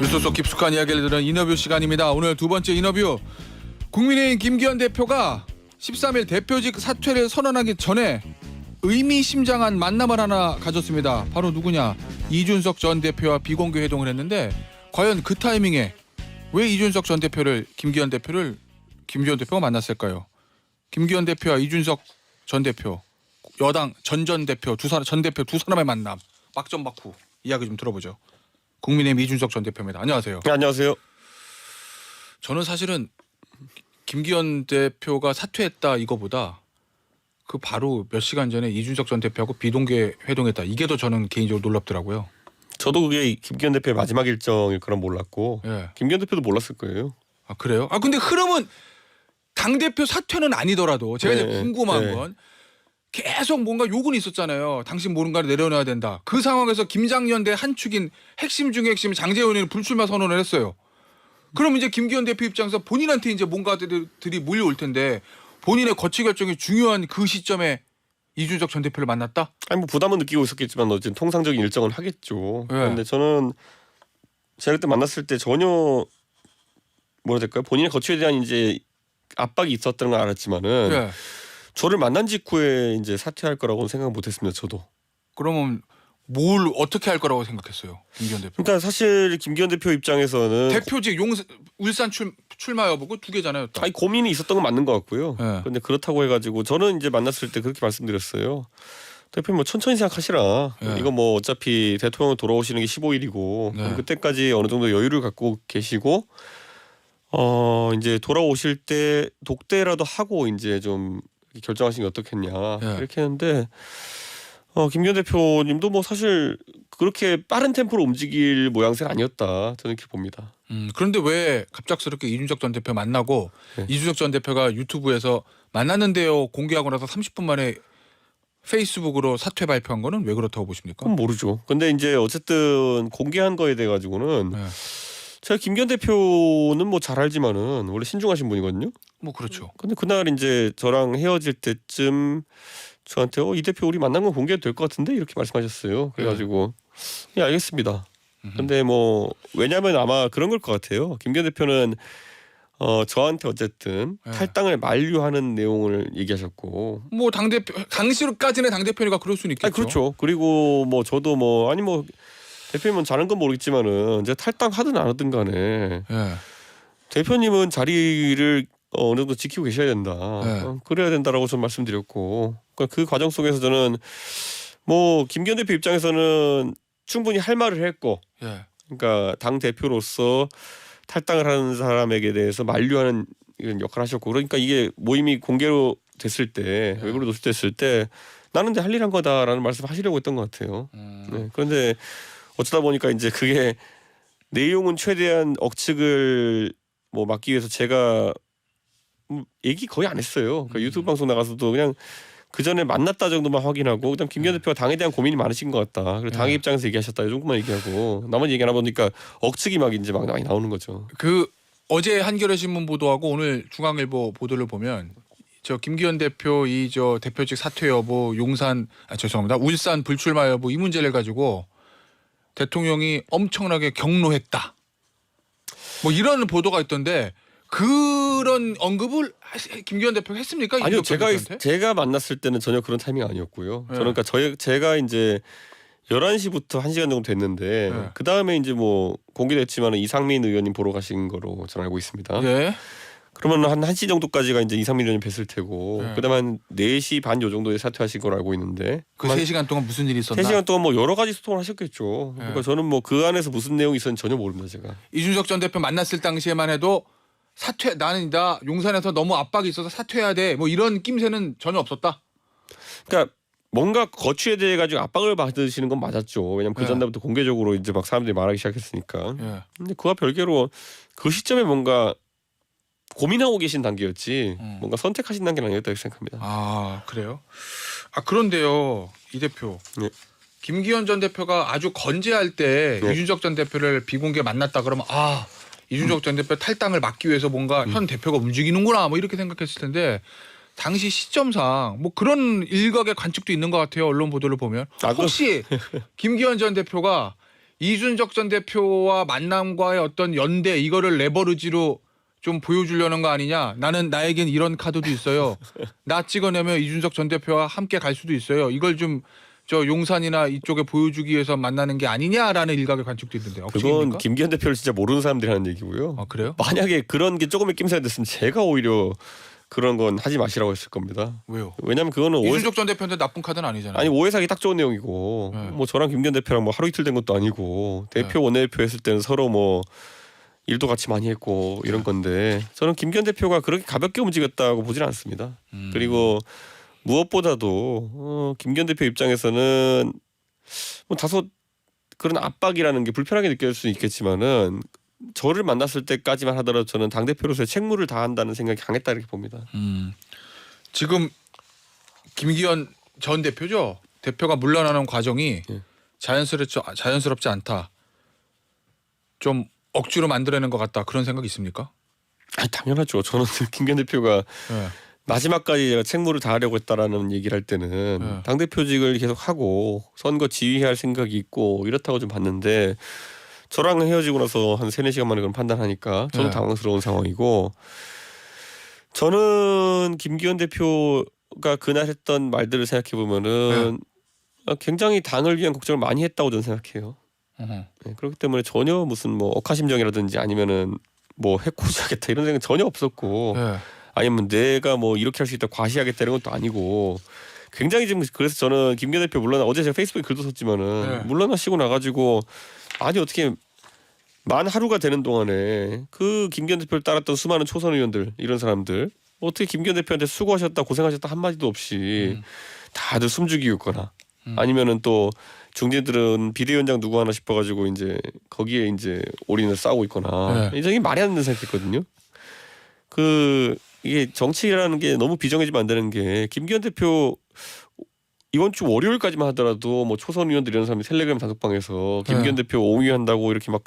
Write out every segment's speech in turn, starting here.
뉴스 속 깊숙한 이야기를 들은 인터뷰 시간입니다. 오늘 두 번째 인터뷰. 국민의힘 김기현 대표가 13일 대표직 사퇴를 선언하기 전에 의미심장한 만남을 하나 가졌습니다. 바로 누구냐? 이준석 전 대표와 비공개 회동을 했는데 과연 그 타이밍에 왜 이준석 전 대표를 김기현 대표가 만났을까요? 김기현 대표와 이준석 전 대표, 여당 전 대표 두 사람의 만남, 막전막후 이야기 좀 들어보죠. 국민의힘 이준석 전 대표입니다. 안녕하세요. 네, 안녕하세요. 저는 사실은 김기현 대표가 사퇴했다 이거보다 그 바로 몇 시간 전에 이준석 전 대표하고 비공개 회동했다. 이게 더 저는 개인적으로 놀랍더라고요. 저도 그게 김기현 대표의 마지막 일정일 거란 몰랐고 예. 김기현 대표도 몰랐을 거예요. 아 그래요? 아 근데 흐름은 당 대표 사퇴는 아니더라도 제가 이제 네, 궁금한 네. 건 계속 뭔가 요구는 있었잖아요. 당신 뭔가를 내려놔야 된다. 그 상황에서 김장연대 한 축인 핵심 중의 핵심 장제원이 불출마 선언을 했어요. 그럼 이제 김기현 대표 입장에서 본인한테 이제 뭔가들이 몰려올 텐데 본인의 거취 결정이 중요한 그 시점에 이준석 전 대표를 만났다? 아니 뭐 부담은 느끼고 있었겠지만 어쨌든 통상적인 일정은 하겠죠. 네. 그런데 저는 제가 그때 만났을 때 전혀 뭐라 해야 될까요? 본인의 거취에 대한 이제 압박이 있었다는 걸 알았지만은 예. 저를 만난 직후에 이제 사퇴할 거라고는 생각 못했습니다. 저도. 그러면 뭘 어떻게 할 거라고 생각했어요, 김기현 대표? 그러니까 사실 김기현 대표 입장에서는 대표직 울산 출마 여부고 두 개잖아요. 또. 아니 고민이 있었던 건 맞는 것 같고요. 네. 그런데 그렇다고 해가지고 저는 이제 만났을 때 그렇게 말씀드렸어요. 대표님 뭐 천천히 생각하시라. 네. 이거 뭐 어차피 대통령 돌아오시는 게 15일이고 네. 그때까지 어느 정도 여유를 갖고 계시고 이제 돌아오실 때 독대라도 하고 이제 좀 결정하시는 게 어떻겠냐 네. 이렇게 했는데 김기현 대표님도 뭐 사실 그렇게 빠른 템포로 움직일 모양새는 아니었다 저는 이렇게 봅니다. 그런데 왜 갑작스럽게 이준석 전 대표 만나고 네. 이준석 전 대표가 유튜브에서 만났는데요 공개하고 나서 30분 만에 페이스북으로 사퇴 발표한 거는 왜 그렇다고 보십니까? 그건 모르죠. 근데 이제 어쨌든 공개한 거에 대해 가지고는 네. 제가 김기현 대표는 뭐 잘 알지만은 원래 신중하신 분이거든요. 뭐 그렇죠. 근데 그날 이제 저랑 헤어질 때쯤 저한테 이 대표 우리 만난 건 공개해도 될 것 같은데 이렇게 말씀하셨어요. 그래가지고 예 알겠습니다. 근데 뭐 왜냐하면 아마 그런 걸 것 같아요. 김기현 대표는 저한테 어쨌든 네. 탈당을 만류하는 내용을 얘기하셨고 뭐 당 대표 당시로까지는 당 대표니까 그럴 수는 있겠죠. 그렇죠. 그리고 뭐 저도 뭐 아니 뭐 대표님은 잘한 건 모르겠지만은 이제 탈당하든 안 하든 간에 예. 대표님은 자리를 어느 정도 지키고 계셔야 된다. 네. 그래야 된다라고 저는 말씀드렸고 그 과정 속에서 저는 뭐 김기현 대표 입장에서는 충분히 할 말을 했고 예. 그러니까 당 대표로서 탈당을 하는 사람에게 대해서 만류하는 이런 역할을 하셨고 그러니까 이게 모임이 공개로 됐을 때 외부로 노출됐을 때 나는 이제 할 일 한 거다라는 말씀 하시려고 했던 것 같아요. 네. 그런데 어쩌다 보니까 이제 그게 내용은 최대한 억측을 뭐 막기 위해서 제가 얘기 거의 안 했어요. 그러니까 유튜브 방송 나가서도 그냥 그 전에 만났다 정도만 확인하고 그다음 김기현 대표가 당에 대한 고민이 많으신 것 같다. 그리고 당의 입장에서 얘기하셨다. 이 정도만 얘기하고 나머지 얘기 안 보니까 억측이 막 이제 막 많이 나오는 거죠. 그 어제 한겨레 신문 보도하고 오늘 중앙일보 보도를 보면 저 김기현 대표 저 대표직 사퇴 여부 죄송합니다. 울산 불출마 여부 이 문제를 가지고 대통령이 엄청나게 경로했다. 뭐 이런 보도가 있던데 그런 언급을 김기현 대표가 했습니까? 아니요, 이준석 대표한테? 제가 만났을 때는 전혀 그런 타이밍 아니었고요. 네. 저는 그러니까 제가 이제 11시부터 1시간 정도 됐는데 네. 그 다음에 이제 뭐 공개됐지만 이상민 의원님 보러 가신 거로 저는 알고 있습니다. 예. 그러면 한 1시 정도까지가 이제 이상민 의원님 뵀을 테고 네. 그다음에 한 4시 반 요 정도에 사퇴하신 걸로 알고 있는데 그 3시간 동안 무슨 일이 있었나? 3시간 동안 뭐 여러 가지 소통을 하셨겠죠. 네. 그러니까 저는 뭐 그 안에서 무슨 내용이 있었는지 전혀 모릅니다. 제가. 이준석 전 대표 만났을 당시에만 해도 나 용산에서 너무 압박이 있어서 사퇴해야 돼. 뭐 이런 낌새는 전혀 없었다. 그러니까 뭔가 거취에 대해 가지고 압박을 받으시는 건 맞았죠. 왜냐면 그 네. 전날부터 공개적으로 이제 막 사람들이 말하기 시작했으니까. 예. 근데 그와 별개로 그 시점에 뭔가 고민하고 계신 단계였지 뭔가 선택하신 단계는 아니었다고 생각합니다. 아 그래요? 아 그런데요 이 대표 네. 김기현 전 대표가 아주 건재할 때 네. 이준석 전 대표를 비공개 만났다 그러면 이준석 전 대표 탈당을 막기 위해서 뭔가 현 대표가 움직이는구나 뭐 이렇게 생각했을 텐데 당시 시점상 뭐 그런 일각의 관측도 있는 것 같아요. 언론 보도를 보면 혹시 김기현 전 대표가 이준석 전 대표와 만남과의 어떤 연대 이거를 레버리지로 좀 보여주려는 거 아니냐. 나에겐 이런 카드도 있어요. 나 찍어내면 이준석 전 대표와 함께 갈 수도 있어요. 이걸 좀 저 용산이나 이쪽에 보여주기 위해서 만나는 게 아니냐라는 일각의 관측도 있는데 그건 억지입니까? 김기현 대표를 진짜 모르는 사람들이 하는 얘기고요. 아 그래요? 만약에 그런 게 조금의 낌새가 됐으면 제가 오히려 그런 건 하지 마시라고 했을 겁니다. 왜요? 왜냐면 그거는 이준석 전 대표한테 나쁜 카드는 아니잖아요. 아니 오해사기 딱 좋은 내용이고 네. 뭐 저랑 김기현 대표랑 뭐 하루 이틀 된 것도 아니고 대표 원내대표 했을 때는 서로 뭐 일도 같이 많이 했고 이런 건데 저는 김기현 대표가 그렇게 가볍게 움직였다고 보지는 않습니다. 그리고 무엇보다도 김기현 대표 입장에서는 뭐 다소 그런 압박이라는 게 불편하게 느껴질 수는 있겠지만은 저를 만났을 때까지만 하더라도 저는 당 대표로서의 책무를 다한다는 생각이 강했다 이렇게 봅니다. 지금 김기현 전 대표죠. 대표가 물러나는 과정이 예. 자연스럽지 않다. 좀 억지로 만들어낸 것 같다. 그런 생각 있습니까? 아니, 당연하죠. 저는 김기현 대표가 네. 마지막까지 제가 책무를 다하려고 했다라는 얘기를 할 때는 네. 당대표직을 계속 하고 선거 지휘할 생각이 있고 이렇다고 좀 봤는데 저랑 헤어지고 나서 한 3-4시간 만에 그런 판단하니까 저도 네. 당황스러운 상황이고 저는 김기현 대표가 그날 했던 말들을 생각해 보면은 굉장히 당을 위한 걱정을 많이 했다고 저는 생각해요. 네, 그렇기 때문에 전혀 무슨 뭐 억하심정이라든지 아니면은 뭐 해코지하겠다 이런 생각 전혀 없었고 네. 아니면 내가 뭐 이렇게 할 수 있다 과시하겠다 이런 것도 아니고 굉장히 지금 그래서 저는 김기현 대표 물론 어제 제가 페이스북에 글도 썼지만은 네. 물러나시고 나가지고 아니 어떻게 만 하루가 되는 동안에 그 김기현 대표를 따랐던 수많은 초선 의원들 이런 사람들 어떻게 김기현 대표한테 수고하셨다 고생하셨다 한마디도 없이 다들 숨죽이고 있거나 아니면은 또 중진들은 비대위원장 누구 하나 싶어가지고 이제 거기에 이제 올인을 싸우고 있거나 네. 이게 말이 안 되는 생각했거든요. 이게 정치라는 게 너무 비정해지면 안 되는 게 김기현 대표 이번 주 월요일까지만 하더라도 뭐 초선 의원들 이런 사람이 텔레그램 단톡방에서 김기현 대표 옹위한다고 이렇게 막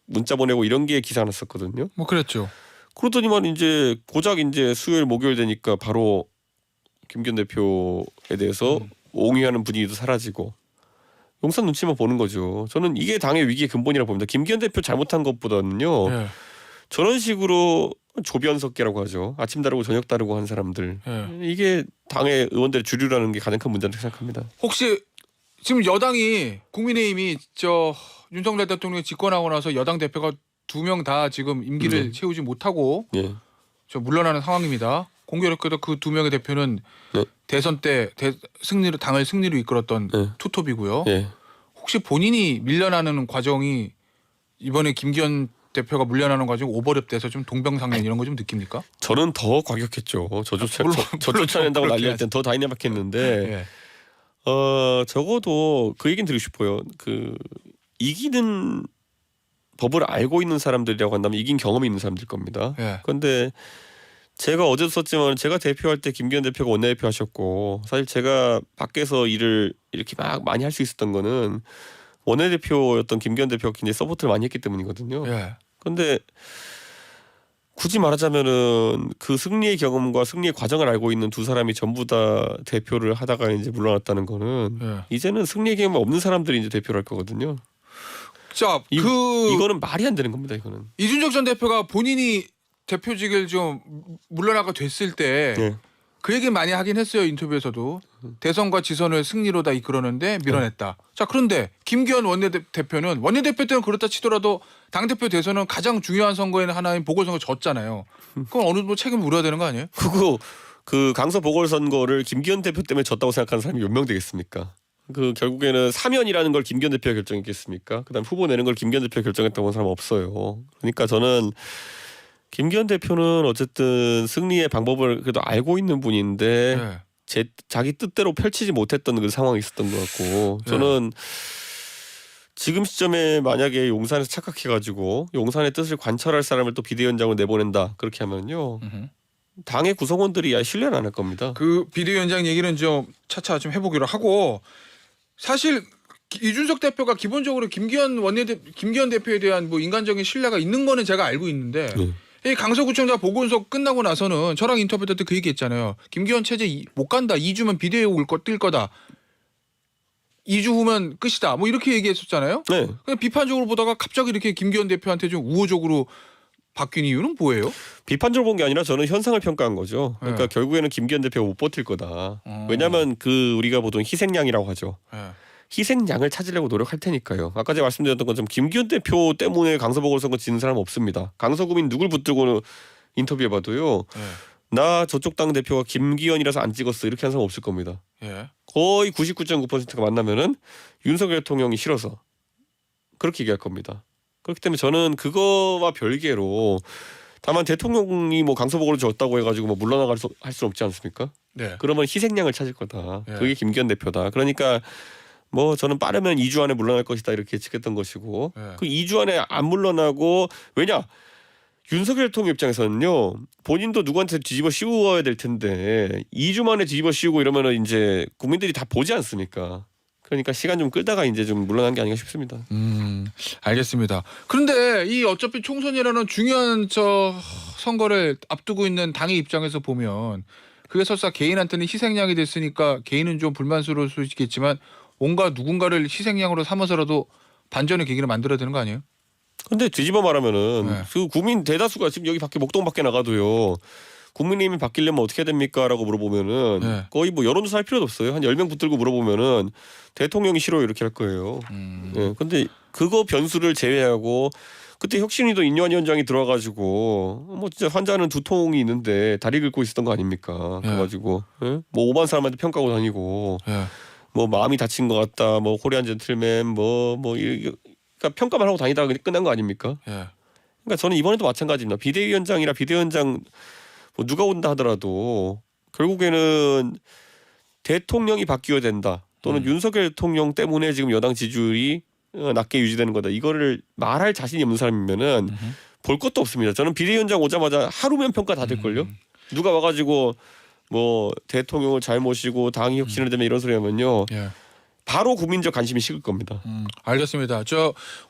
문자 보내고 이런 게 기사 났었거든요. 뭐 그랬죠. 그러더니만 이제 고작 이제 수요일 목요일 되니까 바로 김기현 대표에 대해서 옹위하는 분위기도 사라지고 용산 눈치만 보는 거죠. 저는 이게 당의 위기의 근본이라고 봅니다. 김기현 대표 잘못한 것보다는요. 네. 저런 식으로 조변석계라고 하죠. 아침 다르고 저녁 다르고 한 사람들. 네. 이게 당의 의원들의 주류라는 게 가장 큰 문제라고 생각합니다. 혹시 지금 여당이 국민의힘이 저 윤석열 대통령이 집권하고 나서 여당 대표가 2명 다 지금 임기를 채우지 못하고 예. 저 물러나는 상황입니다. 공교롭게도 그 2명의 대표는 네. 대선 때 당을 승리로 이끌었던 네. 투톱이고요. 예. 혹시 본인이 밀려나는 과정이 이번에 김기현 대표가 물러나는 과정 오버랩돼서 좀 동병상련 이런 거 좀 느낍니까? 저는 더 과격했죠. 저조차 물론 낸다고 그렇긴 난리할 땐 더 다이나믹했는데 예. 적어도 그 얘기는 드리고 싶어요. 이기는 법을 알고 있는 사람들이라고 한다면 이긴 경험이 있는 사람들 겁니다. 예. 그런데 제가 어제도 썼지만 제가 대표할 때 김기현 대표가 원내대표 하셨고 사실 제가 밖에서 일을 이렇게 막 많이 할 수 있었던 거는 원내대표였던 김기현 대표가 굉장히 서포트를 많이 했기 때문이거든요. 예. 그런데 굳이 말하자면은 그 승리의 경험과 승리의 과정을 알고 있는 두 사람이 전부 다 대표를 하다가 이제 물러났다는 거는 예. 이제는 승리의 경험이 없는 사람들이 이제 대표를 할 거거든요. 자, 이거는 말이 안 되는 겁니다. 이거는. 이준석 전 대표가 본인이 대표직을 좀 물러나가 됐을 때 네. 그 얘기 많이 하긴 했어요. 인터뷰에서도. 대선과 지선을 승리로 다 이끌었는데 밀어냈다. 자, 그런데 김기현 원내대표는 원내대표 때는 그렇다 치더라도 당대표 대선은 가장 중요한 선거에는 하나인 보궐선거 졌잖아요. 그럼 어느 정도 책임을 물어야 되는 거 아니에요? 그 강서 보궐선거를 김기현 대표 때문에 졌다고 생각하는 사람이 몇 명 되겠습니까? 결국에는 사면이라는 걸 김기현 대표가 결정했겠습니까? 그다음 후보 내는 걸 김기현 대표가 결정했다고 하는 사람은 없어요. 그러니까 저는 김기현 대표는 어쨌든 승리의 방법을 그래도 알고 있는 분인데 자기 뜻대로 펼치지 못했던 그 상황이 있었던 것 같고 저는 지금 시점에 만약에 용산에서 착각해가지고 용산의 뜻을 관철할 사람을 또 비대위원장으로 내보낸다 그렇게 하면요 당의 구성원들이 신뢰는 안 할 겁니다. 그 비대위원장 얘기는 좀 차차 좀 해보기로 하고 사실 이준석 대표가 기본적으로 김기현 대표에 대한 뭐 인간적인 신뢰가 있는 거는 제가 알고 있는데 이 강서구청장 보궐선거 끝나고 나서는 저랑 인터뷰 때 그 얘기했잖아요. 김기현 체제 못 간다. 2주면 비대위 뛸 거다. 2주 후면 끝이다. 뭐 이렇게 얘기했었잖아요. 네. 그냥 비판적으로 보다가 갑자기 이렇게 김기현 대표한테 좀 우호적으로 바뀐 이유는 뭐예요? 비판적으로 본 게 아니라 저는 현상을 평가한 거죠. 그러니까 네. 결국에는 김기현 대표가 못 버틸 거다. 왜냐하면 그 우리가 보통 희생양이라고 하죠. 네. 희생양을 찾으려고 노력할 테니까요. 아까 제가 말씀드렸던 것처럼 김기현 대표 때문에 강서보궐선거 지는 사람 없습니다. 강서구민 누굴 붙들고 인터뷰해봐도요. 네. 나 저쪽 당 대표가 김기현이라서 안 찍었어 이렇게 하는 사람 없을 겁니다. 예. 거의 99.9%가 만나면은 윤석열 대통령이 싫어서 그렇게 얘기할 겁니다. 그렇기 때문에 저는 그거와 별개로 다만 대통령이 뭐 강서보궐을 졌다고 해가지고 뭐 물러나갈 할 수는 없지 않습니까? 네. 그러면 희생양을 찾을 거다. 예. 그게 김기현 대표다. 그러니까 뭐 저는 빠르면 2주 안에 물러날 것이다 이렇게 예측했던 것이고 예. 그 2주 안에 안 물러나고 왜냐 윤석열 대통령 입장에서는요 본인도 누구한테 뒤집어 씌워야 될 텐데 2주 만에 뒤집어 씌우고 이러면은 이제 국민들이 다 보지 않습니까? 그러니까 시간 좀 끌다가 이제 좀 물러난 게 아닌가 싶습니다. 알겠습니다. 그런데 이 어차피 총선이라는 중요한 선거를 앞두고 있는 당의 입장에서 보면 그게 설사 개인한테는 희생양이 됐으니까 개인은 좀 불만스러울 수 있겠지만 뭔가 누군가를 희생양으로 삼아서라도 반전의 계기를 만들어야 되는 거 아니에요? 근데 뒤집어 말하면은 네. 그 국민 대다수가 지금 여기 밖에 목동 밖에 나가도요. 국민의힘이 바뀌려면 어떻게 해야 됩니까?라고 물어보면은 네. 거의 뭐 여론조사 할 필요도 없어요. 한 10명 붙들고 물어보면은 대통령이 싫어요 이렇게 할 거예요. 예. 근데 그거 변수를 제외하고 그때 혁신위도 인요한 위원장이 들어와가지고 뭐 진짜 환자는 두통이 있는데 다리 긁고 있었던 거 아닙니까? 네. 그래가지고 예? 뭐 오만 사람한테 평가하고 다니고 예. 뭐 마음이 다친 것 같다. 뭐 코리안 젠틀맨 그러니까 평가만 하고 다니다가 끝난 거 아닙니까? 예. 그러니까 저는 이번에도 마찬가지입니다. 비대위원장이라 비대위원장 뭐 누가 온다 하더라도 결국에는 대통령이 바뀌어야 된다. 또는 윤석열 대통령 때문에 지금 여당 지지율이 낮게 유지되는 거다. 이거를 말할 자신이 없는 사람이면은 볼 것도 없습니다. 저는 비대위원장 오자마자 하루면 평가 다 될걸요. 누가 와가지고 뭐 대통령을 잘 모시고 당이 혁신을 되면 이런 소리 하면요. 예. 바로 국민적 관심이 식을 겁니다. 알겠습니다.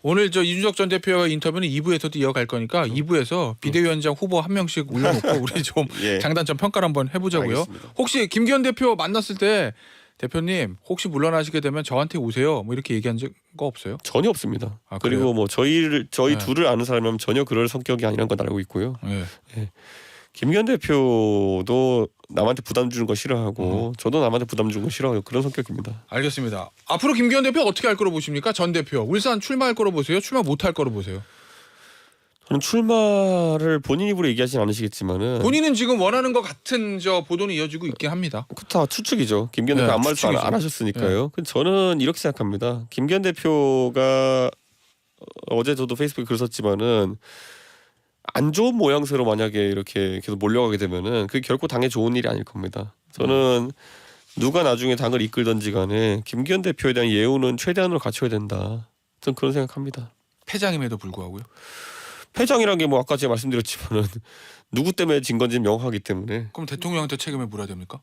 오늘 이준석 전 대표의 인터뷰는 2부에서도 이어갈 거니까 2부에서 비대위원장 후보 한 명씩 올려놓고 우리 좀 예. 장단점 평가를 한번 해보자고요. 알겠습니다. 혹시 김기현 대표 만났을 때 대표님 혹시 물러나시게 되면 저한테 오세요. 뭐 이렇게 얘기한 거 없어요? 전혀 없습니다. 아, 그래요? 그리고 뭐 저희 네. 둘을 아는 사람이면 전혀 그럴 성격이 아니라는 건 알고 있고요. 예. 김기현 대표도 남한테 부담 주는 거 싫어하고 저도 남한테 부담 주는 거 싫어하고 그런 성격입니다. 알겠습니다. 앞으로 김기현 대표 어떻게 할 거로 보십니까? 전 대표 울산 출마할 거로 보세요? 출마 못할 거로 보세요? 저는 출마를 본인 입으로 얘기하진 않으시겠지만은 본인은 지금 원하는 것 같은 보도는 이어지고 있긴 합니다. 그다 추측이죠. 김기현 네, 대표 아무 말도 추측이죠. 안 하셨으니까요. 근데 저는 이렇게 생각합니다. 김기현 대표가 어제 저도 페이스북에 글 썼지만은 안 좋은 모양새로 만약에 이렇게 계속 몰려가게 되면은 그게 결코 당에 좋은 일이 아닐 겁니다. 저는 누가 나중에 당을 이끌던지 간에 김기현 대표에 대한 예우는 최대한으로 갖춰야 된다. 저는 그런 생각합니다. 패장임에도 불구하고요. 패장이란 게 뭐 아까 제가 말씀드렸지만은 누구 때문에 진 건지 명확하기 때문에 그럼 대통령한테 책임을 물어야 됩니까?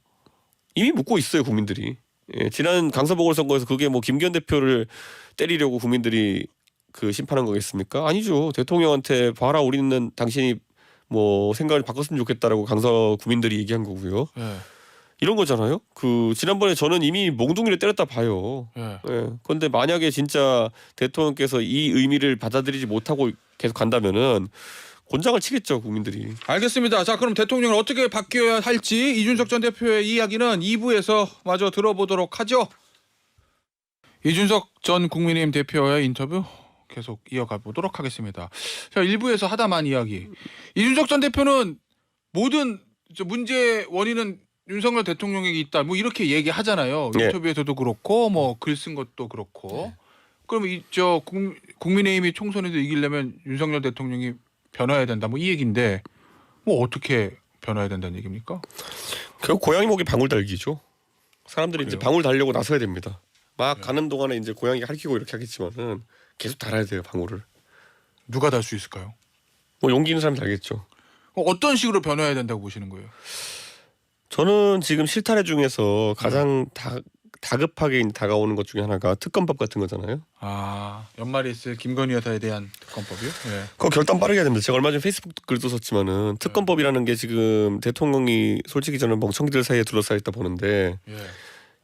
이미 묻고 있어요 국민들이. 예, 지난 강서보궐선거에서 그게 뭐 김기현 대표를 때리려고 국민들이 그 심판한 거겠습니까? 아니죠. 대통령한테 봐라 우리는 당신이 뭐 생각을 바꿨으면 좋겠다라고 강서 구민들이 얘기한 거고요. 예. 이런 거잖아요. 그 지난번에 저는 이미 몽둥이를 때렸다 봐요. 예. 예. 그런데 만약에 진짜 대통령께서 이 의미를 받아들이지 못하고 계속 간다면은 곤장을 치겠죠 국민들이. 알겠습니다. 자, 그럼 대통령을 어떻게 바뀌어야 할지 이준석 전 대표의 이야기는 2부에서 마저 들어보도록 하죠. 이준석 전 국민의힘 대표의 인터뷰 계속 이어가 보도록 하겠습니다. 자, 1부에서 하다만 이야기. 이준석 전 대표는 모든 문제의 원인은 윤석열 대통령에게 있다. 뭐 이렇게 얘기하잖아요. 예. 인터뷰에서도 그렇고 뭐 글 쓴 것도 그렇고. 그러면 국민의힘이 총선에서 이기려면 윤석열 대통령이 변화해야 된다. 뭐 이 얘기인데 뭐 어떻게 변화해야 된다는 얘기입니까? 결국 고양이 목이 방울 달기죠. 사람들이 이제 그래요? 방울 달려고 나서야 됩니다. 막 가는 동안에 이제 고양이가 핥히고 이렇게 하겠지만은 계속 달아야 돼요 방울을. 누가 달 수 있을까요? 뭐 용기 있는 사람이 달겠죠. 어떤 식으로 변화해야 된다고 보시는 거예요? 저는 지금 실타래 중에서 가장 다급하게 다가오는 것 중에 하나가 특검법 같은 거잖아요. 아, 연말에 있을 김건희 여사에 대한 특검법이요? 예. 그거 결단 빠르게 해야 됩니다. 제가 얼마 전에 페이스북 글도 썼지만은 특검법이라는 게 지금 대통령이 솔직히 저는 멍청이들 사이에 둘러싸여 있다 보는데 예.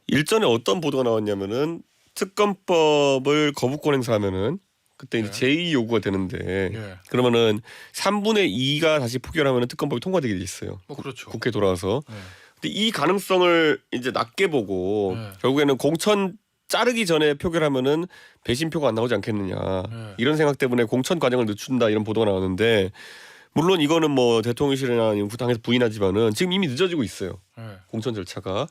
일전에 어떤 보도가 나왔냐면은 특검법을 거부권 행사하면은 그때 이제 제2 요구가 되는데 예. 그러면은 3분의 2가 다시 포결하면은 특검법이 통과되게 돼 있어요. 뭐 그렇죠. 국회 돌아와서. 예. 근데 이 가능성을 이제 낮게 보고 네. 결국에는 공천 자르기 전에 표결하면은 배신표가 안 나오지 않겠느냐 네. 이런 생각 때문에 공천 과정을 늦춘다 이런 보도가 나오는데 물론 이거는 뭐 대통령실이나 당에서 부인하지만은 지금 이미 늦어지고 있어요. 예. 공천 절차가.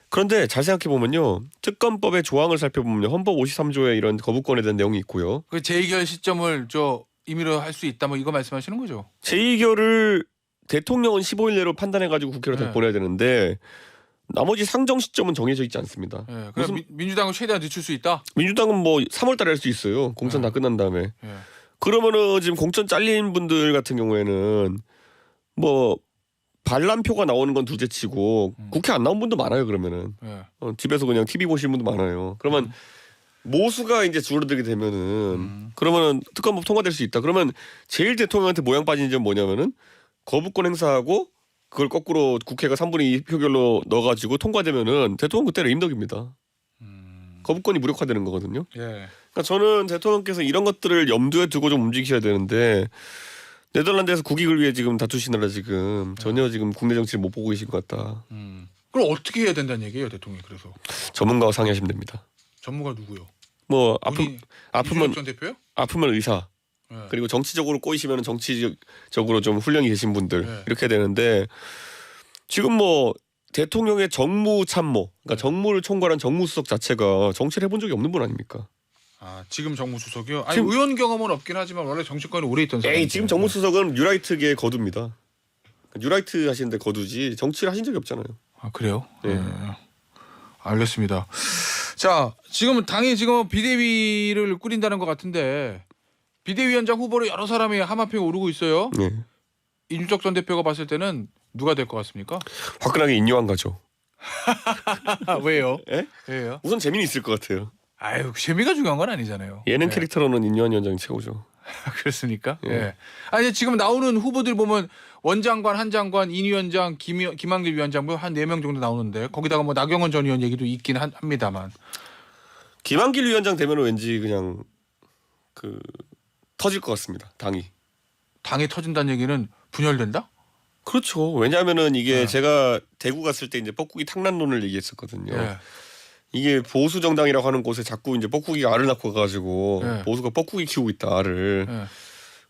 그런데 잘 생각해 보면요 특검법의 조항을 살펴보면요 헌법 53조에 이런 거부권에 대한 내용이 있고요. 그 재의결 시점을 임의로 할 수 있다 뭐 이거 말씀하시는 거죠? 제2결을 대통령은 15일 내로 판단해가지고 국회로 다시 네. 보내야 되는데 나머지 상정 시점은 정해져 있지 않습니다. 예. 무슨- 그럼 민주당은 최대한 늦출 수 있다. 민주당은 뭐 3월달에 할 수 있어요. 공천 네. 다 끝난 다음에. 예. 그러면은 지금 공천 잘린 분들 같은 경우에는 뭐 반란표가 나오는 건 둘째치고 국회 안 나온 분도 많아요. 그러면은 예. 집에서 그냥 TV 보시는 분도 많아요. 그러면 모수가 이제 줄어들게 되면은 그러면은 특검법 통과될 수 있다. 그러면 제일 대통령한테 모양 빠진 점은 뭐냐면은 거부권 행사하고 그걸 거꾸로 국회가 3분의 2 표결로 넣어가지고 통과되면은 대통령 그때 레임덕입니다. 거부권이 무력화되는 거거든요. 예. 그러니까 저는 대통령께서 이런 것들을 염두에 두고 좀 움직이셔야 되는데 네덜란드에서 국익을 위해 지금 다투시느라 지금 전혀 지금 국내 정치를 못 보고 계신 것 같다. 그럼 어떻게 해야 된다는 얘기예요, 대통령이? 그래서 전문가와 상의하시면 됩니다. 전문가 누구요? 뭐 본인, 아프면 이준석 전 대표요? 아프면 의사 예. 그리고 정치적으로 꼬이시면 정치적으로 좀 훈련이 계신 분들 네. 이렇게 되는데 지금 뭐 대통령의 정무참모 그러니까 정무를 총괄한 정무수석 자체가 정치를 해본 적이 없는 분 아닙니까? 아, 지금 정무수석이요? 아니 지금- 의원 경험은 없긴 하지만 원래 정치권에 오래 있던 사람. 에이 지금 정무수석은 뉴라이트계의 거두입니다. 뉴라이트 하시는데 거두지 정치를 하신 적이 없잖아요. 아, 그래요? 네. 예. 알겠습니다. 자, 지금 당이 지금 비대위를 꾸린다는 것 같은데 비대위원장 후보로 여러 사람이 함합해 오르고 있어요. 네. 이준석 전 대표가 봤을 때는 누가 될 것 같습니까? 화끈하게 인요한 가죠. 아, 왜요? 예? 왜요? 우선 재미는 있을 것 같아요. 아유, 재미가 중요한 건 아니잖아요. 예능 예. 캐릭터로는 인요한 위원장이 최고죠. 그렇습니까? 예. 예. 아니 지금 나오는 후보들 보면 원장관, 한장관, 인 위원장, 김한길 위원장 뭐 한 4명 정도 나오는데 거기다가 뭐 나경원 전 의원 얘기도 있긴 합니다만. 김한길 위원장 되면 왠지 그냥 그 터질 것 같습니다. 당이. 당이 터진다는 얘기는 분열된다? 그렇죠. 왜냐하면은 이게 네. 제가 대구 갔을 때 이제 뻐꾸기 탕란론을 얘기했었거든요. 예. 이게 보수 정당이라고 하는 곳에 자꾸 이제 뻐꾸기가 알을 낳고 가가지고 네. 보수가 뻐꾸기 키우고 있다 알을. 예.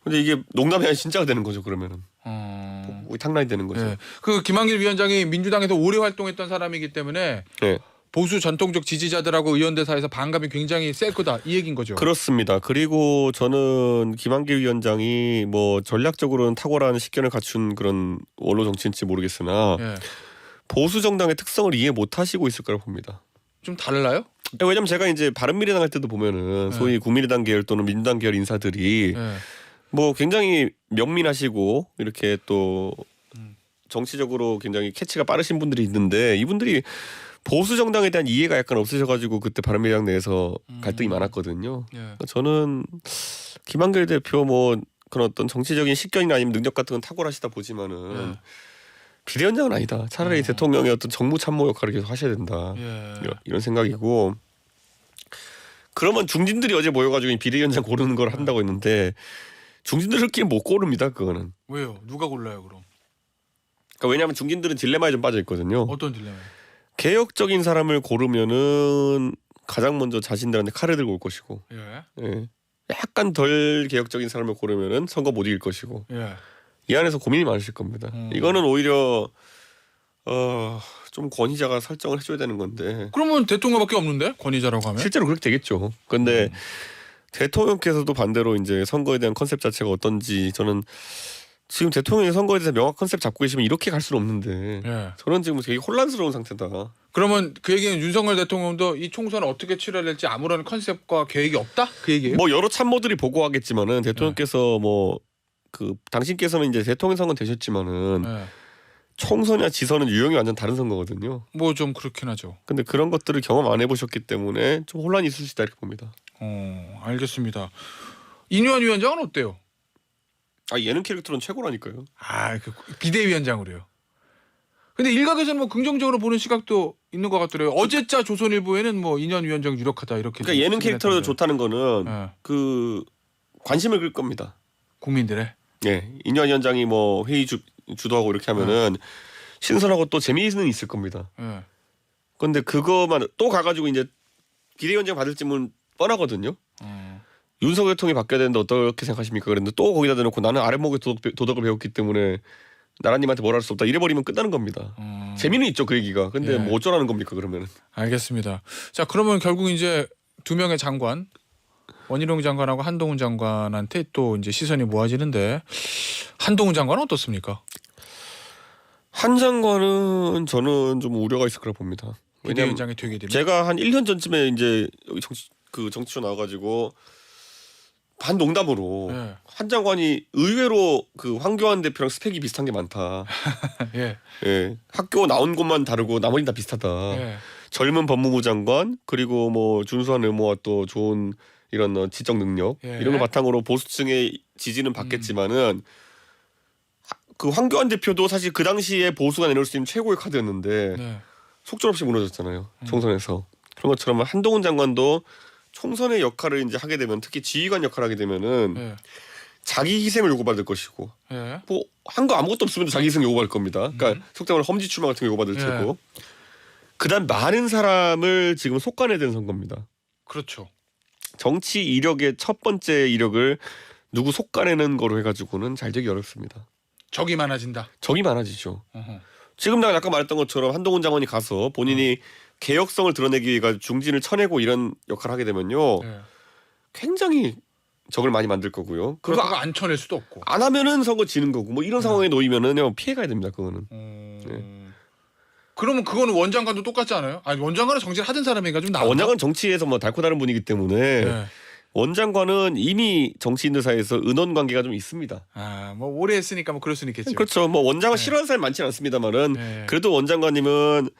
근데 이게 농담이 아니라 진짜가 되는 거죠. 그러면은 어. 뻐꾸기 탕란이 되는 거죠. 예. 그 김한길 위원장이 민주당에서 오래 활동했던 사람이기 때문에 네. 보수 전통적 지지자들하고 의원들 사이에서 반감이 굉장히 셀 거다 이 얘기인 거죠. 그렇습니다. 그리고 저는 김한길 위원장이 뭐 전략적으로는 탁월한 식견을 갖춘 그런 원로 정치인지 모르겠으나 예. 보수 정당의 특성을 이해 못 하시고 있을 거라고 봅니다. 좀 달라요? 왜냐면 제가 이제 바른미래당 할 때도 보면은 네. 소위 국민의당 계열 또는 민주당 계열 인사들이 예. 뭐 굉장히 명민하시고 이렇게 또 정치적으로 굉장히 캐치가 빠르신 분들이 있는데 이분들이 보수 정당에 대한 이해가 약간 없으셔가지고 그때 바른미래당 내에서 갈등이 많았거든요. 예. 저는 김한길 대표 뭐 그런 어떤 정치적인 식견이나 아니면 능력 같은 건 탁월하시다 보지만은 예. 비대위원장은 아니다. 차라리 대통령의 어떤 정무참모 역할을 계속 하셔야 된다. 예. 이런 생각이고 그러면 중진들이 어제 모여가지고 비대위원장 고르는 걸 한다고 했는데 중진들끼리 못 고릅니다. 그거는. 왜요? 누가 골라요 그럼? 그러니까 왜냐하면 중진들은 딜레마에 좀 빠져 있거든요. 어떤 딜레마? 개혁적인 사람을 고르면은 가장 먼저 자신들한테 칼을 들고 올 것이고 예. 예. 약간 덜 개혁적인 사람을 고르면은 선거 못 이길 것이고 예. 이 안에서 고민이 많으실 겁니다. 이거는 오히려 좀 권위자가 설정을 해줘야 되는 건데 그러면 대통령밖에 없는데 권위자라고 하면? 실제로 그렇게 되겠죠. 근데 대통령께서도 반대로 이제 선거에 대한 컨셉 자체가 어떤지 저는 지금 대통령이 선거에 대해서 명확 컨셉 잡고 계시면 이렇게 갈 수는 없는데 예. 저는 지금 되게 혼란스러운 상태다. 그러면 그 얘기는 윤석열 대통령도 이 총선을 어떻게 치러낼지 아무런 컨셉과 계획이 없다? 그 얘기예요? 뭐 여러 참모들이 보고하겠지만은 대통령께서 뭐 그 당신께서는 이제 대통령 선거 되셨지만은 예. 총선이나 지선은 유형이 완전 다른 선거거든요. 뭐 좀 그렇긴 하죠. 근데 그런 것들을 경험 안 해보셨기 때문에 좀 혼란이 있을 수 있다 이렇게 봅니다. 알겠습니다. 인유한 위원장은 어때요? 아 예능 캐릭터는 최고라니까요. 아, 그 비대위원장으로요. 근데 일각에서는 뭐 긍정적으로 보는 시각도 있는 것 같더라고요. 어제자 조선일보에는 뭐 인현위원장 유력하다 이렇게. 그러니까 예능 캐릭터로 했던데. 좋다는 거는 예. 그 관심을 끌 겁니다. 국민들의. 예, 인현 위원장이 뭐 회의 주도하고 이렇게 하면은 신선하고 또 재미있는 있을 겁니다. 예. 그런데 그거만 또 가가지고 이제 비대위원장 받을지는 뻔하거든요. 윤석열 대통령이 바뀌어야 되는데 어떻게 생각하십니까? 그랬는데 또 거기다 대놓고 나는 아랫목의 도덕을 배웠기 때문에 나라님한테 뭘 할 수 없다. 이래버리면 끝나는 겁니다. 재미는 있죠 그 얘기가. 근데 예. 뭐 어쩌라는 겁니까 그러면은. 알겠습니다. 자 그러면 결국 이제 두 명의 장관 원희룡 장관하고 한동훈 장관한테 또 이제 시선이 모아지는데 한동훈 장관은 어떻습니까? 한 장관은 저는 좀 우려가 있을 거라 봅니다. 왜냐하면 비대위원장이 되게 되면 제가 한 1년 전쯤에 이제 여기 정치쇼 나와가지고 반농담으로 예. 한 장관이 의외로 그 황교안 대표랑 스펙이 비슷한 게 많다. 예. 예, 학교 나온 곳만 다르고 나머지는 다 비슷하다. 예. 젊은 법무부 장관 그리고 뭐 준수한 외모와 또 좋은 이런 지적 능력 예. 이런 걸 바탕으로 보수층의 지지는 받겠지만은 그 황교안 대표도 사실 그 당시에 보수가 내놓을 수 있는 최고의 카드였는데 네. 속절없이 무너졌잖아요. 총선에서. 그런 것처럼 한동훈 장관도 총선의 역할을 이제 하게 되면 특히 지휘관 역할을 하게 되면은 예. 자기 희생을 요구받을 것이고 예. 뭐 한 거 아무것도 없으면 자기 희생 요구할 겁니다. 그러니까 속된 말로 험지 출마 같은 거 요구받을 예. 테고 그다음 많은 사람을 지금 속아내야 되는 선거입니다. 그렇죠. 정치 이력의 첫 번째 이력을 누구 속아내는 거로 해가지고는 잘 되기 어렵습니다. 적이 많아진다. 적이 많아지죠. 어허. 지금 내가 아까 말했던 것처럼 한동훈 장관이 가서 본인이 개혁성을 드러내기 위해 중진을 쳐내고 이런 역할을 하게 되면요. 예. 굉장히 적을 많이 만들 거고요. 그거 그거 안 쳐낼 수도 없고. 안 하면은 선거 지는 거고 뭐 이런 상황에 놓이면은 피해가야 됩니다. 그거는. 그러면 그거는 원장관도 똑같지 않아요? 아니 원장관은 정치를 하던 사람이니까 좀 나아. 원장은 정치에서 뭐 달고 다른 분이기 때문에 예. 원장관은 이미 정치인들 사이에서 은원 관계가 좀 있습니다. 아뭐 오래 했으니까 뭐 그럴 수는 있겠죠. 그렇죠. 뭐 원장을 네. 싫어하는 사람이 많지는 않습니다만은 네. 그래도 원장관님은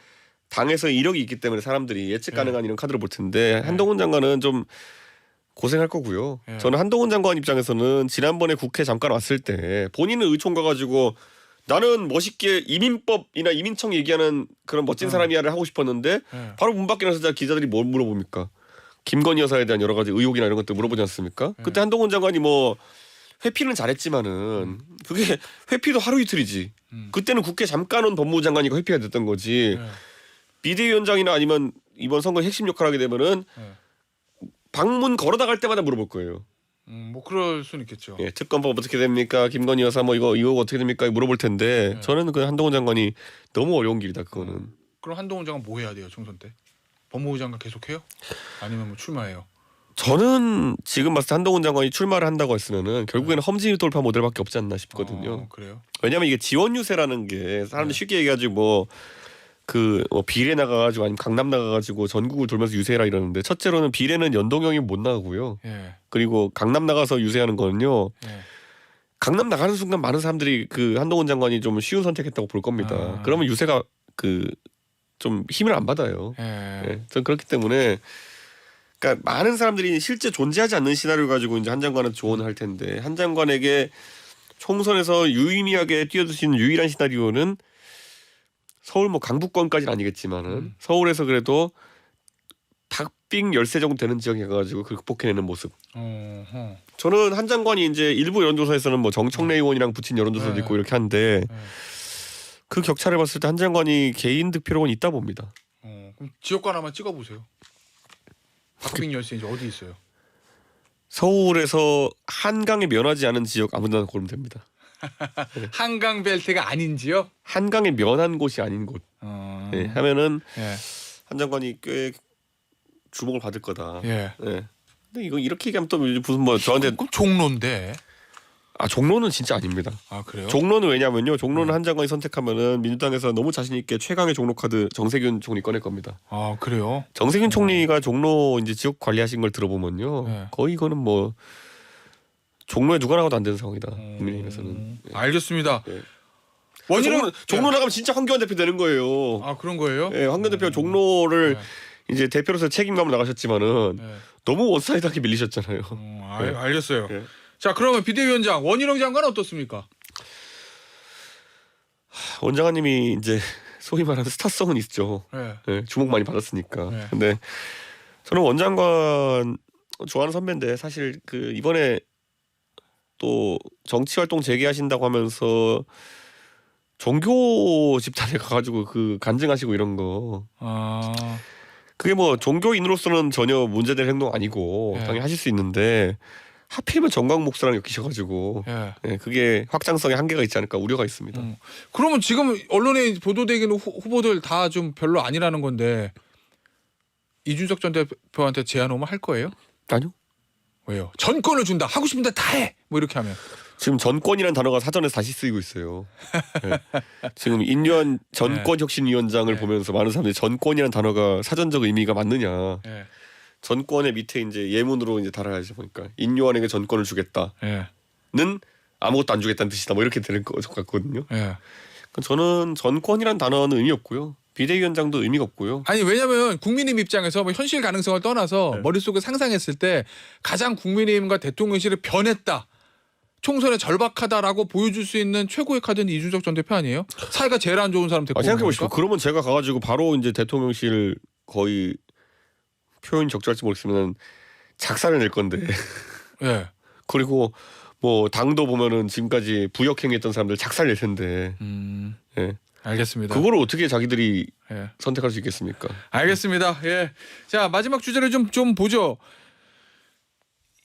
당에서 이력이 있기 때문에 사람들이 예측 가능한 이런 카드를 볼 텐데 한동훈 장관은 좀 고생할 거고요. 네. 저는 한동훈 장관 입장에서는 지난번에 국회 잠깐 왔을 때 본인은 의총 가가지고 나는 멋있게 이민법이나 이민청 얘기하는 그런 멋진 사람이야를 하고 싶었는데 네. 바로 문 밖에 나서자 기자들이 뭘 물어봅니까? 김건희 여사에 대한 여러 가지 의혹이나 이런 것들 물어보지 않습니까? 그때 한동훈 장관이 뭐 회피는 잘했지만은 그게 회피도 하루 이틀이지. 그때는 국회 잠깐 온 법무부 장관이가 회피가 됐던 거지. 네. 비대위원장이나 아니면 이번 선거에 핵심 역할을 하게 되면은 네. 방문 걸어 나갈 때마다 물어볼 거예요. 뭐 그럴 수는 있겠죠. 예, 특검법 어떻게 됩니까? 김건희 여사 뭐 이거 의혹 어떻게 됩니까? 물어볼 텐데 저는 그 한동훈 장관이 너무 어려운 길이다 그거는. 그럼 한동훈 장관 뭐 해야 돼요 총선 때? 법무부 장관 계속해요? 아니면 뭐 출마해요? 저는 지금 봤을 때 한동훈 장관이 출마를 한다고 했으면은 결국에는 험지 돌파 모델밖에 없지 않나 싶거든요. 그래요? 왜냐하면 이게 지원 유세라는 게 사람들 쉽게 얘기하지고 뭐 비례 나가가지고 아니면 강남 나가가지고 전국을 돌면서 유세해라 이러는데 첫째로는 비례는 연동형이 못 나가고요. 예. 그리고 강남 나가서 유세하는 거는요. 예. 강남 나가는 순간 많은 사람들이 그 한동훈 장관이 좀 쉬운 선택했다고 볼 겁니다. 그러면 유세가 좀 힘을 안 받아요. 예. 예, 전 그렇기 때문에 그러니까 많은 사람들이 실제 존재하지 않는 시나리오 가지고 이제 한 장관은 조언을 할 텐데 한 장관에게 총선에서 유의미하게 뛰어들 수 있는 유일한 시나리오는 서울 뭐 강북권까지는 아니겠지만은 서울에서 그래도 닭빙 열세 정도 되는 지역에 가가지고 그 극복해내는 모습. 저는 한 장관이 이제 일부 여론조사에서는 뭐 정청래 의원이랑 붙인 여론조사도 있고 이렇게 한데 그 격차를 봤을 때 한 장관이 개인 득표력은 있다 봅니다. 그럼 지역관 한번 찍어보세요. 박빙 열쇠 이제 어디 있어요? 서울에서 한강에 면하지 않은 지역 아무데나 고르면 됩니다. 한강 벨트가 아닌 지역? 한강에 면한 곳이 아닌 곳. 네, 하면은 예. 한 장관이 꽤 주목을 받을 거다. 예. 네. 근데 이거 이렇게 얘기하면 또 무슨 뭐 저한테 그럼 종로인데. 종로는 진짜 아닙니다. 아 그래요? 종로는 왜냐면요. 종로는 한 장관이 선택하면은 민주당에서 너무 자신 있게 최강의 종로 카드 정세균 총리 꺼낼 겁니다. 아 그래요? 정세균 총리가 종로 이제 지역 관리하신 걸 들어보면요. 네. 거의 이거는 뭐 종로에 누가 나가도 안 되는 상황이다. 국민의힘에서는. 네. 알겠습니다. 네. 원희룡 종로 나가면 진짜 황교안 대표 되는 거예요. 아 그런 거예요? 네, 황교안 대표 종로를 네. 이제 대표로서 책임감을 나가셨지만은 네. 너무 원사이드하게 밀리셨잖아요. 네. 알겠어요. 네. 자 그러면 비대위원장 원희룡 장관은 어떻습니까? 원장님이 이제 소위 말하는 스타성은 있죠. 예. 네, 주목 많이 받았으니까. 네. 근데 저는 원장관 좋아하는 선배인데 사실 그 이번에 또 정치 활동 재개하신다고 하면서 종교 집단에 가가지고 그 간증하시고 이런 거 아, 그게 뭐 종교인으로서는 전혀 문제될 행동 아니고 예. 당연히 하실 수 있는데 하필이면 정광 목사랑 엮이셔가지고 예. 그게 확장성에 한계가 있지 않을까 우려가 있습니다. 그러면 지금 언론에 보도되기는 후보들 다 좀 별로 아니라는 건데 이준석 전 대표한테 제안 오면 할 거예요? 아니요. 왜요? 전권을 준다. 하고 싶은데 다 해. 뭐 이렇게 하면. 지금 전권이라는 단어가 사전에서 다시 쓰이고 있어요. 네. 지금 인류한 전권혁신위원장을 네. 보면서 많은 사람들이 전권이라는 단어가 사전적 의미가 맞느냐. 예. 전권의 밑에 이제 예문으로 이제 달아야지 보니까 인요한에게 전권을 주겠다는 예. 아무것도 안 주겠다는 뜻이다. 뭐 이렇게 되는 것 같거든요. 예. 저는 전권이란 단어는 의미 없고요. 비대위원장도 의미가 없고요. 아니 왜냐면 국민의힘 입장에서 뭐 현실 가능성을 떠나서 네. 머릿속에 상상했을 때 가장 국민의힘과 대통령실을 변했다. 총선에 절박하다라고 보여줄 수 있는 최고의 카드는 이준석 전 대표 아니에요? 사이가 제일 안 좋은 사람 데리고 온 생각해 보십시오. 겁니까? 그러면 제가 가가지고 바로 이제 대통령실 거의 표현 적절할지 모르겠지만 작사를 낼 건데 예. 그리고 뭐 당도 보면은 지금까지 부역행위했던 사람들 작사를 낼 텐데 예. 알겠습니다. 그거를 어떻게 자기들이 예. 선택할 수 있겠습니까? 알겠습니다. 예. 자 마지막 주제를 좀 보죠.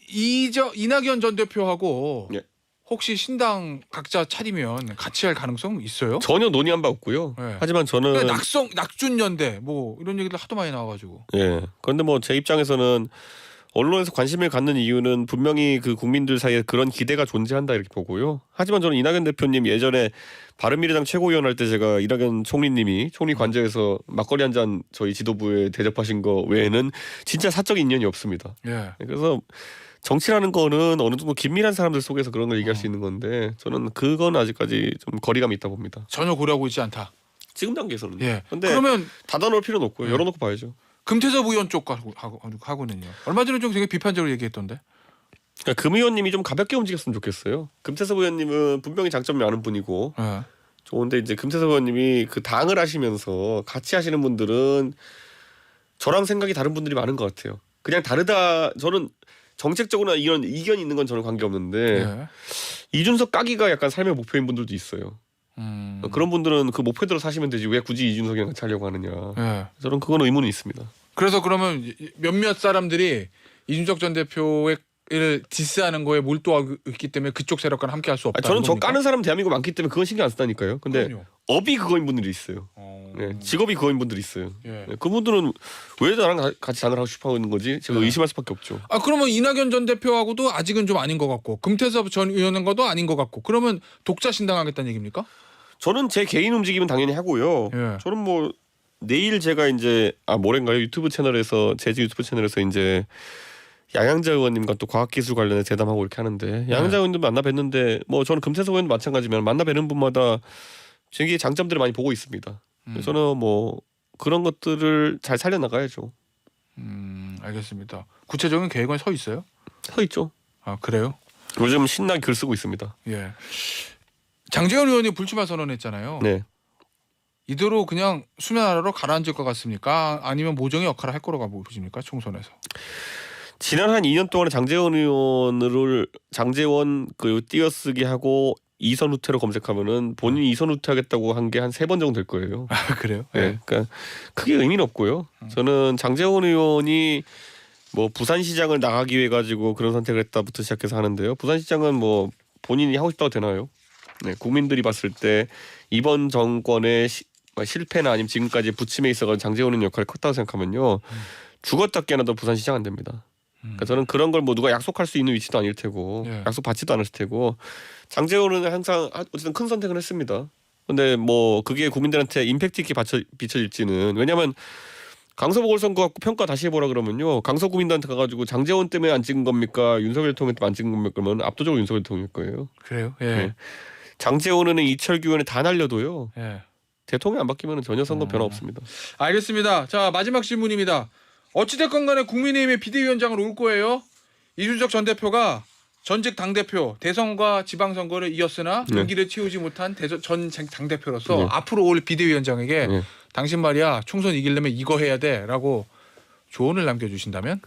이낙연 전 대표하고 예. 혹시 신당 각자 차리면 같이 할 가능성 있어요? 전혀 논의한 바 없고요. 네. 하지만 저는 낙준연대 뭐 이런 얘기들 하도 많이 나와가지고. 예. 그런데 뭐 제 입장에서는 언론에서 관심을 갖는 이유는 분명히 그 국민들 사이에 그런 기대가 존재한다 이렇게 보고요. 하지만 저는 이낙연 대표님 예전에 바른미래당 최고위원 할 때 제가 이낙연 총리님이 총리 관저에서 막걸리 한 잔 저희 지도부에 대접하신 거 외에는 진짜 사적 인연이 없습니다. 예. 그래서 정치라는 거는 어느 정도 긴밀한 사람들 속에서 그런 걸 얘기할 수 있는 건데 저는 그건 아직까지 좀 거리감이 있다 봅니다. 전혀 고려하고 있지 않다. 지금 단계에서는. 예. 근데 그러면 닫아놓을 필요는 없고요. 예. 열어놓고 봐야죠. 금태섭 의원 쪽하고는요. 얼마 전에 좀 되게 비판적으로 얘기했던데. 그러니까 금 의원님이 좀 가볍게 움직였으면 좋겠어요. 금태섭 의원님은 분명히 장점이 많은 분이고 예. 좋은데 이제 금태섭 의원님이 그 당을 하시면서 같이 하시는 분들은 저랑 생각이 다른 분들이 많은 것 같아요. 그냥 다르다. 저는 정책적으로나 이런 이견이 있는 건 저는 관계없는데 예. 이준석 까기가 약간 삶의 목표인 분들도 있어요. 그런 분들은 그 목표대로 사시면 되지 왜 굳이 이준석이랑 같이 하려고 하느냐. 예. 저는 그건 의문이 있습니다. 그래서 그러면 몇몇 사람들이 이준석 전 대표를 디스하는 거에 몰두하고 있기 때문에 그쪽 세력과는 함께 할 수 없다. 저는 저 까는 사람 대한민국 많기 때문에 그건 신경 안 쓰다니까요. 근데 그럼요. 업이 그거인 분들이 있어요. 네, 직업이 그거인 분들이 있어요. 예. 네, 그분들은 왜 나랑 같이 당을 하고 싶어 하는 거지? 제가 네. 의심할 수밖에 없죠. 아 그러면 이낙연 전 대표하고도 아직은 좀 아닌 것 같고 금태섭 전 의원과도 아닌 것 같고 그러면 독자 신당하겠다는 얘기입니까? 저는 제 개인 움직임은 당연히 하고요. 예. 저는 뭐 내일 제가 이제 모레인가요? 유튜브 채널에서 제주 유튜브 채널에서 이제 양양자 의원님과 또 과학기술 관련해 대담하고 이렇게 하는데 양양자 의원님 만나 뵀는데 뭐 저는 금태섭 의원도 마찬가지면 만나 뵈는 분마다 되게 장점들을 많이 보고 있습니다. 저는 뭐 그런 것들을 잘 살려나가야죠. 알겠습니다. 구체적인 계획은 서 있어요? 서 있죠. 아 그래요? 요즘 신나게 글 쓰고 있습니다. 예. 장재원 의원이 불출마 선언했잖아요. 네. 이대로 그냥 수면 아래로 가라앉을 것 같습니까? 아니면 모종의 역할을 할 거라고 보십니까? 총선에서. 지난 한 2년 동안에 장재원 의원을 장재원 그 띄어쓰기 하고 이선 후퇴로 검색하면은 본인이 이선 후퇴하겠다고 한 게 한 3번 정도 될 거예요. 아 그래요? 네. 그러니까 크게 의미는 없고요. 저는 장재원 의원이 뭐 부산시장을 나가기 위해 가지고 그런 선택을 했다부터 시작해서 하는데요. 부산시장은 뭐 본인이 하고 싶다고 되나요? 네, 국민들이 봤을 때 이번 정권의 실패나 아니면 지금까지 부침에 있어서 장재원 의원 역할이 컸다고 생각하면요. 죽었다 깨어나도 부산시장 안 됩니다. 그러니까 저는 그런 걸 뭐 누가 약속할 수 있는 위치도 아닐 테고 예. 약속 받지도 않을 테고 장재원은 항상 어쨌든 큰 선택을 했습니다. 근데 뭐 그게 국민들한테 임팩트 있게 비춰질지는 왜냐하면 강서 보궐선거 평가 다시 해보라 그러면요. 강서 국민들한테 가가지고 장재원 때문에 안 찍은 겁니까? 윤석열 대통령 때문에 안 찍은 겁니까? 그러면 압도적으로 윤석열 대통령일 거예요. 그래요? 예. 네. 장재원은 이철규 의원에 다 날려도요. 예. 대통령 안 바뀌면 전혀 선거 변화 없습니다. 알겠습니다. 자 마지막 질문입니다. 어찌됐건 간에 국민의힘의 비대위원장으로 올 거예요. 이준석 전 대표가 전직 당대표 대선과 지방선거를 이었으나 네. 임기를 채우지 못한 전 당대표로서 네. 앞으로 올 비대위원장에게 네. 당신 말이야 총선 이기려면 이거 해야 돼라고 조언을 남겨주신다면?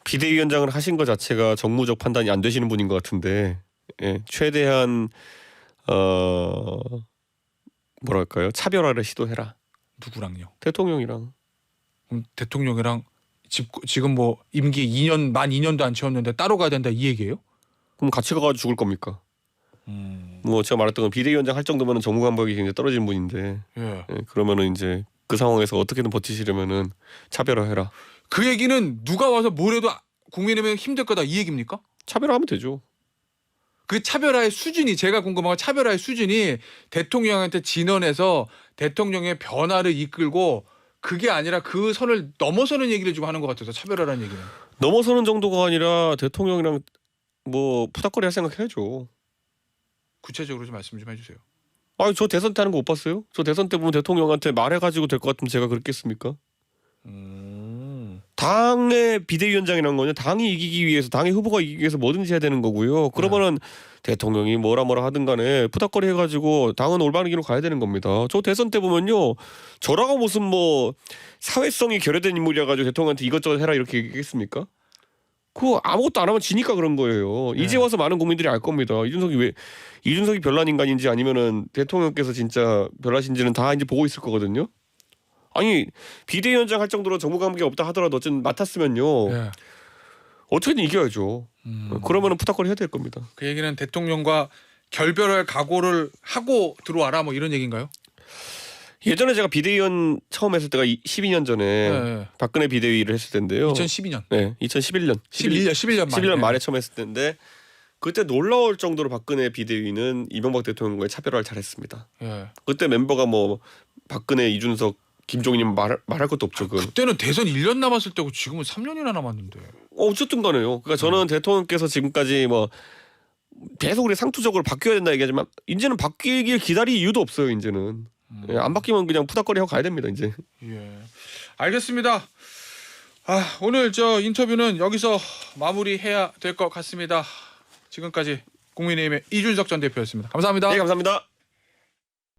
비대위원장을 하신 것 자체가 정무적 판단이 안 되시는 분인 것 같은데 최대한 뭐랄까요 차별화를 시도해라. 누구랑요? 대통령이랑. 그럼 대통령이랑 지금 뭐 임기 2년 만 2년도 안 채웠는데 따로 가야 된다 이 얘기예요? 그럼 같이 가가지고 죽을 겁니까? 뭐 제가 말했던 건 비대위원장 할 정도면 정무감각이 굉장히 떨어지는 분인데 예. 그러면은 이제 그 상황에서 어떻게든 버티시려면은 차별화해라. 그 얘기는 누가 와서 뭐래도 국민의힘 힘들 거다 이 얘기입니까? 차별화하면 되죠. 그 차별화의 수준이 제가 궁금한 건 차별화의 수준이 대통령한테 진언해서 대통령의 변화를 이끌고 그게 아니라 그 선을 넘어서는 얘기를 좀 하는 것 같아서 차별화라는 얘기는. 넘어서는 정도가 아니라 대통령이랑 뭐 푸닥거리 할 생각해야죠. 구체적으로 좀 말씀 좀 해주세요. 아니 저 대선 때 하는 거 못 봤어요? 저 대선 때 보면 대통령한테 말해가지고 될 것 같으면 제가 그랬겠습니까? 당의 비대위원장이라는 거는 당이 이기기 위해서 당의 후보가 이기기 위해서 뭐든지 해야 되는 거고요. 그러면은 대통령이 뭐라 하든 간에 푸닥거리 해가지고 당은 올바른 길로 가야 되는 겁니다. 저 대선 때 보면요. 저라고 무슨 뭐 사회성이 결여된 인물이라 가지고 대통령한테 이것저것 해라 이렇게 얘기했습니까? 그거 아무것도 안 하면 지니까 그런 거예요. 이제 와서 많은 국민들이 알 겁니다. 이준석이 별난 인간인지 아니면은 대통령께서 진짜 별나신지는 다 이제 보고 있을 거거든요. 아니 비대위원장 할 정도로 정무감각이 없다 하더라도 어쨌든 맡았으면요. 예. 어떻게든 이겨야죠. 그러면은 푸닥거리 해야 될 겁니다. 그 얘기는 대통령과 결별할 각오를 하고 들어와라 뭐 이런 얘기인가요? 예전에 제가 비대위원 처음 했을 때가 12년 전에 네. 박근혜 비대위를 했을 때인데요. 2012년. 네, 2011년. 11년 만에. 11년 말에 처음 했을 때인데 그때 놀라울 정도로 박근혜 비대위는 이명박 대통령과의 차별화를 잘했습니다. 예. 그때 멤버가 뭐 박근혜, 이준석, 김종인 말할 것도 없죠. 그때는 대선 1년 남았을 때고 지금은 3년이나 남았는데. 어쨌든 간에요. 그러니까 저는 대통령께서 지금까지 뭐 계속 우리 상투적으로 바뀌어야 된다 얘기하지만 이제는 바뀌길 기다릴 이유도 없어요. 이제는 안 바뀌면 그냥 푸닥거리 하고 가야 됩니다. 이제. 예. 알겠습니다. 오늘 저 인터뷰는 여기서 마무리해야 될 것 같습니다. 지금까지 국민의힘의 이준석 전 대표였습니다. 감사합니다. 네, 감사합니다.